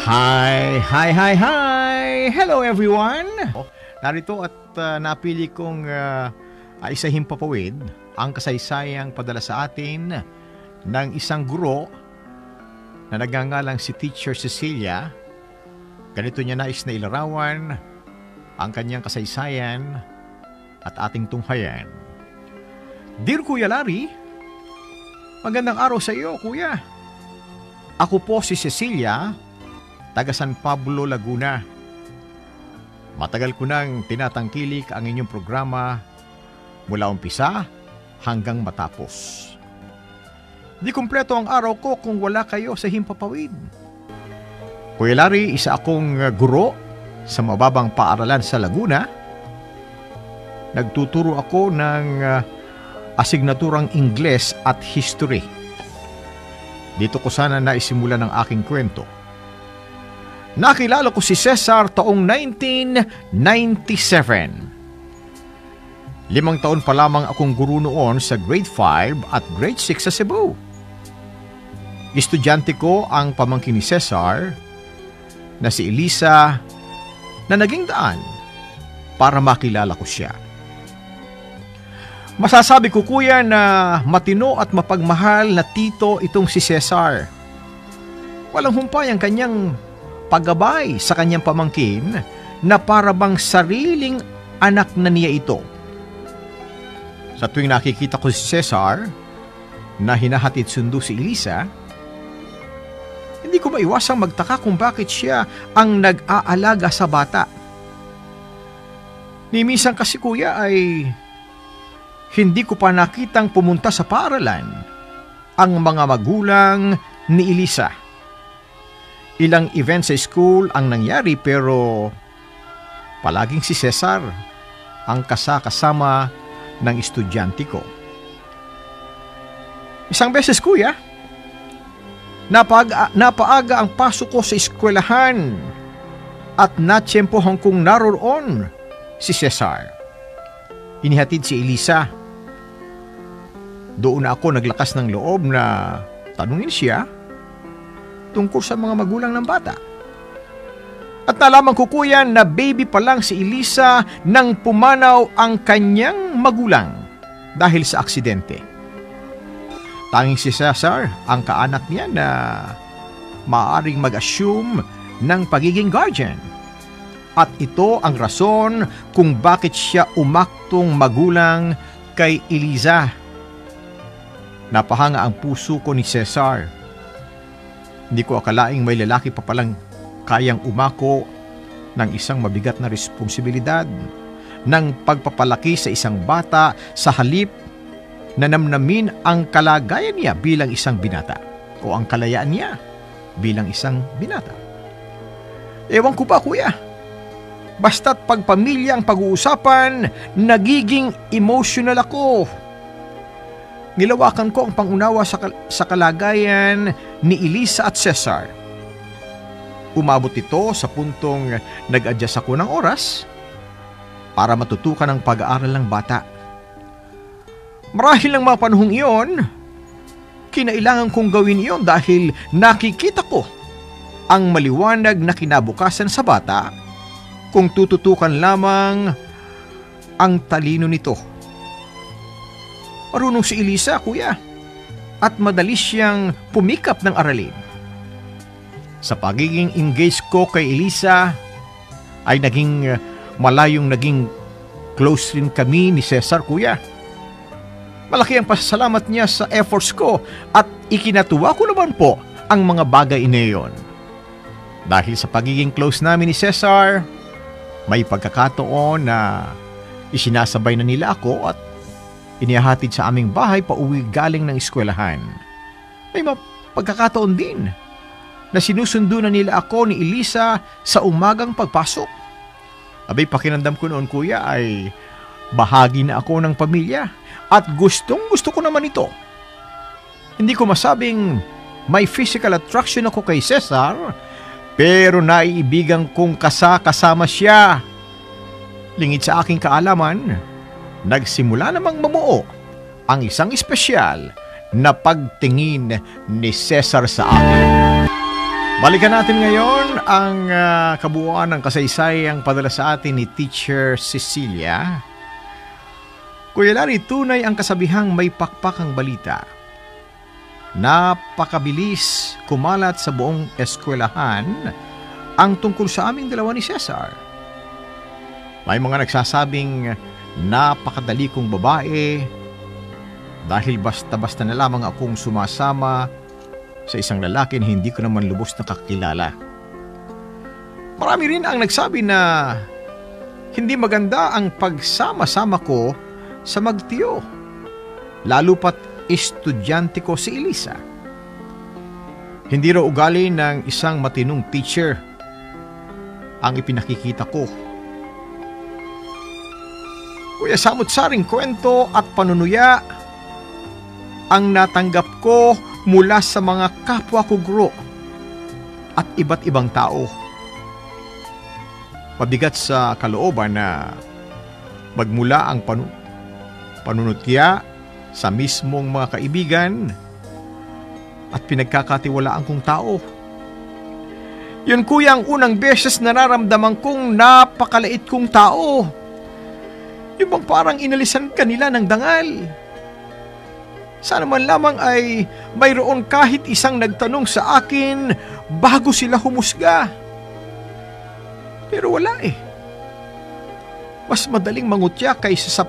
Hi, hi, hi, hi! Hello everyone! Narito at napili kong isahin papawid ang kasaysayang padala sa atin ng isang guro na nagngangalang si Teacher Cecilia. Ganito niya nais na ilarawan ang kanyang kasaysayan at ating tunghayan. Dear Kuya Larry, magandang araw sa iyo, Kuya. Ako po si Cecilia, taga San Pablo, Laguna. Matagal ko nang tinatangkilik ang inyong programa mula umpisa hanggang matapos. Di kumpleto ang araw ko kung wala kayo sa himpapawid. Kuya Larry, isa akong guro sa mababang paaralan sa Laguna. Nagtuturo ako ng asignaturang Ingles at History. Dito ko sana naisimulan ang aking kwento. Nakilala ko si Cesar taong 1997. 5 taon pa lamang akong guro noon sa grade 5 at grade 6 sa Cebu. Estudyante ko ang pamangkin ni Cesar na si Elisa na naging daan para makilala ko siya. Masasabi ko, Kuya, na matino at mapagmahal na tito itong si Cesar. Walang humpay ang kanyang paggabay sa kanyang pamangkin na para bang sariling anak na niya ito. Sa tuwing nakikita ko si Cesar na hinahatid sundo si Elisa, hindi ko maiwasang magtaka kung bakit siya ang nag-aalaga sa bata. Ni minsan kasi, Kuya, ay hindi ko pa nakitang pumunta sa paaralan ang mga magulang ni Elisa. Ilang events sa school ang nangyari pero palaging si Cesar ang kasama ng estudyante ko. Isang beses, Kuya, napaaga ang pasok ko sa eskwelahan at natsyempohan kong naroon si Cesar. Inihatid si Elisa. Doon na ako naglakas ng loob na tanungin siya tungkol sa mga magulang ng bata. At nalaman ko, Kuya, na baby pa lang si Elisa nang pumanaw ang kanyang magulang dahil sa aksidente. Tanging si Cesar ang kaanak niya na maaaring mag-assume ng pagiging guardian. At ito ang rason kung bakit siya umaktong magulang kay Elisa. Napahanga ang puso ko ni Cesar. Hindi ko akalaing may lalaki pa palang kayang umako ng isang mabigat na responsibilidad ng pagpapalaki sa isang bata sa halip na namnamin ang kalagayan niya bilang isang binata o ang kalayaan niya bilang isang binata. Ewan ko pa, Kuya. Basta't pagpamilya ang pag-uusapan, nagiging emotional ako. Nilawakan ko ang pangunawa sa kalagayan ni Elisa at Cesar. Umabot ito sa puntong nag-adjust ako ng oras para matutukan ang pag-aaral ng bata. Marahil ng mga panahong iyon, kinailangan kong gawin iyon dahil nakikita ko ang maliwanag na kinabukasan sa bata kung tututukan lamang ang talino nito. Marunong si Elisa, Kuya, at madali siyang pumikap ng aralin. Sa pagiging engaged ko kay Elisa, ay naging close rin kami ni Cesar, Kuya. Malaki ang pasasalamat niya sa efforts ko at ikinatuwa ko naman po ang mga bagay na iyon. Dahil sa pagiging close namin ni Cesar, may pagkakataon na isinasabay na nila ako at inihahatid sa aming bahay pauwi galing ng eskwelahan. May pagkakataon din na sinusundo na nila ako ni Elisa sa umagang pagpasok. Abay, pakinandam ko noon, Kuya, ay bahagi na ako ng pamilya at gustong gusto ko naman ito. Hindi ko masabing may physical attraction ako kay Cesar, pero naiibigan kong kasama siya. Lingid sa aking kaalaman, nagsimula namang mamuo ang isang espesyal na pagtingin ni Cesar sa akin. Balikan natin ngayon ang kabuuan ng kasaysayang padala sa atin ni Teacher Cecilia. Kuya Larry, tunay ang kasabihang may pakpak ang balita. Napakabilis kumalat sa buong eskwelahan ang tungkol sa aming dalawa ni Cesar. May mga nagsasabing napakadali kong babae dahil basta-basta na lamang akong sumasama sa isang lalaki na hindi ko naman lubos na kakilala. Marami rin ang nagsabi na hindi maganda ang pagsama-sama ko sa magtiyo, lalo pat estudyante ko si Elisa. Hindi raw ugali ng isang matinong teacher ang ipinakikita ko. Kuya, samot-saring kwento at panunuya ang natanggap ko mula sa mga kapwa ko guro at iba't ibang tao. Mabigat sa kalooban na magmula ang panunutya sa mismong mga kaibigan at pinagkakatiwalaan kong tao. Yun, kuya, ang unang beses nararamdaman kong napakalait kong tao. Yung bang parang inalisan kanila ng dangal. Sana man lamang ay mayroon kahit isang nagtanong sa akin bago sila humusga. Pero wala eh. Mas madaling mangutya kaysa sa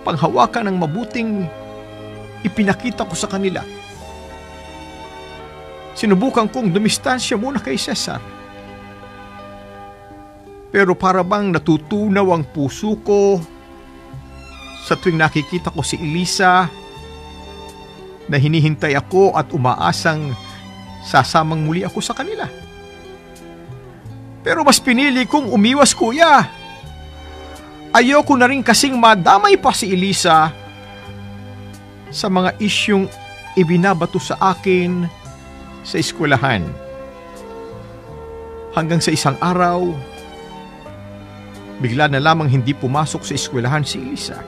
panghawakan ng mabuting ipinakita ko sa kanila. Sinubukan kong dumistansya muna kay Cesar. Pero para bang natutunaw ang puso ko sa tuwing nakikita ko si Elisa na hinihintay ako at umaasang sasamang muli ako sa kanila. Pero mas pinili kong umiwas, kuya. Ayoko na rin kasing madamay pa si Elisa sa mga isyong ibinabato sa akin sa eskwelahan. Hanggang sa isang araw, bigla na lamang hindi pumasok sa eskwelahan si Elisa.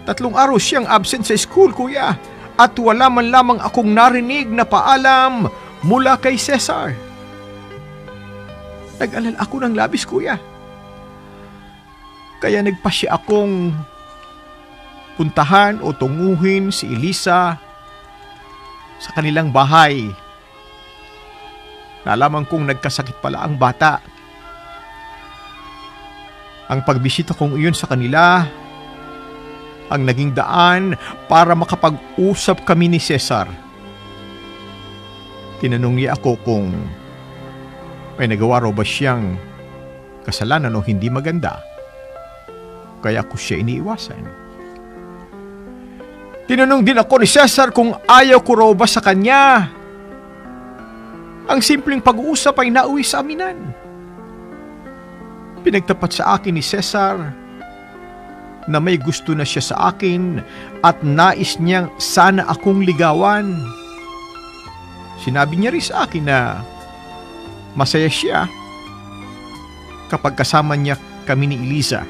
3 araw siyang absent sa school, kuya, at wala man lamang akong narinig na paalam mula kay Cesar. Nag-alala ako ng labis, kuya. Kaya nagpasya akong puntahan o tunguhin si Elisa sa kanilang bahay. Nalaman kong nagkasakit pala ang bata. Ang pagbisita kong iyon sa kanila ang naging daan para makapag-usap kami ni Cesar. Tinanong niya ako kung may nagawa raw ba siyang kasalanan o hindi maganda, kaya ko siya iniiwasan. Tinanong din ako ni Cesar kung ayaw ko raw ba sa kanya ang simpleng pag-uusap ay nauwi sa aminan. Pinagtapat sa akin ni Cesar na may gusto na siya sa akin at nais niyang sana akong ligawan. Sinabi niya rin sa akin na masaya siya kapag kasama niya kami ni Elisa.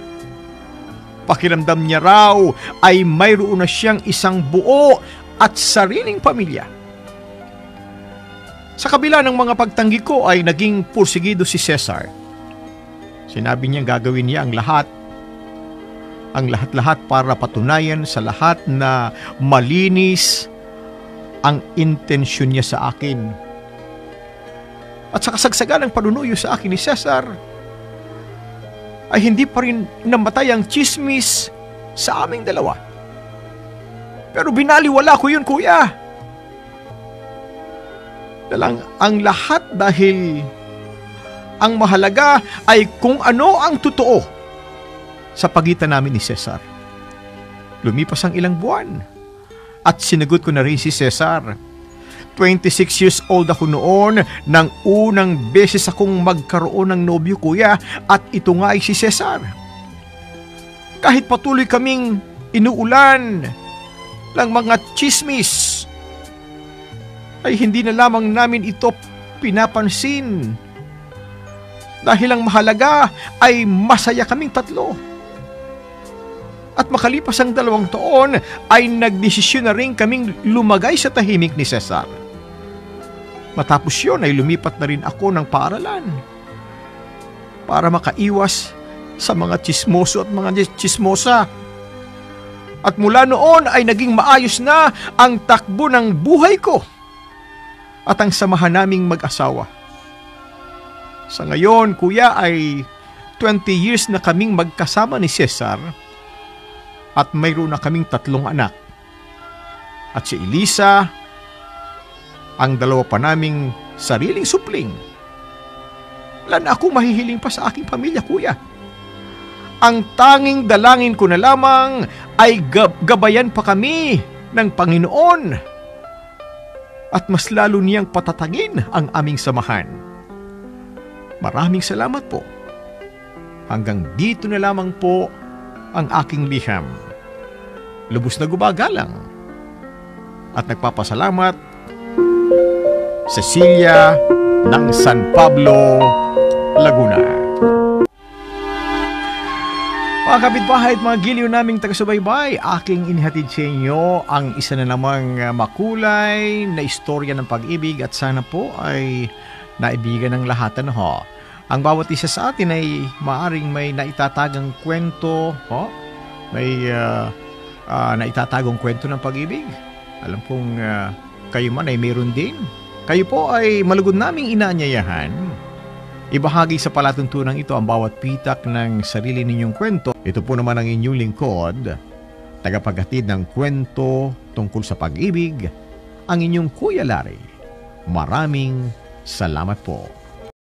Pakiramdam niya raw ay mayroon na siyang isang buo at sariling pamilya. Sa kabila ng mga pagtanggi ko ay naging pursigido si Cesar. Sinabi niya gagawin niya ang lahat-lahat para patunayan sa lahat na malinis ang intensyon niya sa akin. At sa kasagsagan ng panunuyo sa akin ni Cesar, ay hindi pa rin namatay ang chismis sa aming dalawa. Pero binaliwala ko yun, kuya. Dalang ang lahat dahil ang mahalaga ay kung ano ang totoo sa pagitan namin ni Cesar. Lumipas ang ilang buwan at sinagot ko na rin si Cesar. 26 years old ako noon nang unang beses akong magkaroon ng nobyo, kuya, at ito nga ay si Cesar. Kahit patuloy kaming inuulan ng mga chismis, ay hindi na lamang namin ito pinapansin dahil ang mahalaga ay masaya kaming tatlo. At makalipas ang 2 taon ay nagdesisyon na rin kaming lumagay sa tahimik ni Cesar. Matapos yun ay lumipat na rin ako ng paaralan para makaiwas sa mga tsismoso at mga tsismosa. At mula noon ay naging maayos na ang takbo ng buhay ko at ang samahan naming mag-asawa. Sa ngayon, kuya, ay 20 years na kaming magkasama ni Cesar at mayroon na kaming 3 anak. At si Elisa, ang 2 pa naming sariling supling. Wala na akong mahihiling pa sa aking pamilya, kuya. Ang tanging dalangin ko na lamang ay gabayan pa kami ng Panginoon at mas lalo niyang patatagin ang aming samahan. Maraming salamat po. Hanggang dito na lamang po ang aking liham. Lubos na gumagalang at nagpapasalamat, Cecilia ng San Pablo, Laguna. Mga kapitbahay at mga giliw naming taga-subaybay, aking inihatid sa inyo ang isa na namang makulay na istorya ng pag-ibig at sana po ay naibigan ng lahat. Ang bawat isa sa atin ay maaring may naitatagang kwento, may naitatagong kwento ng pag-ibig. Alam kong kayo man ay meron din. Kayo po ay malugod naming inaanyayahan. Ibahagi sa palatuntunan ito ang bawat pitak ng sarili ninyong kwento. Ito po naman ang inyong lingkod, tagapaghatid ng kwento tungkol sa pag-ibig, ang inyong Kuya Larry. Maraming salamat po.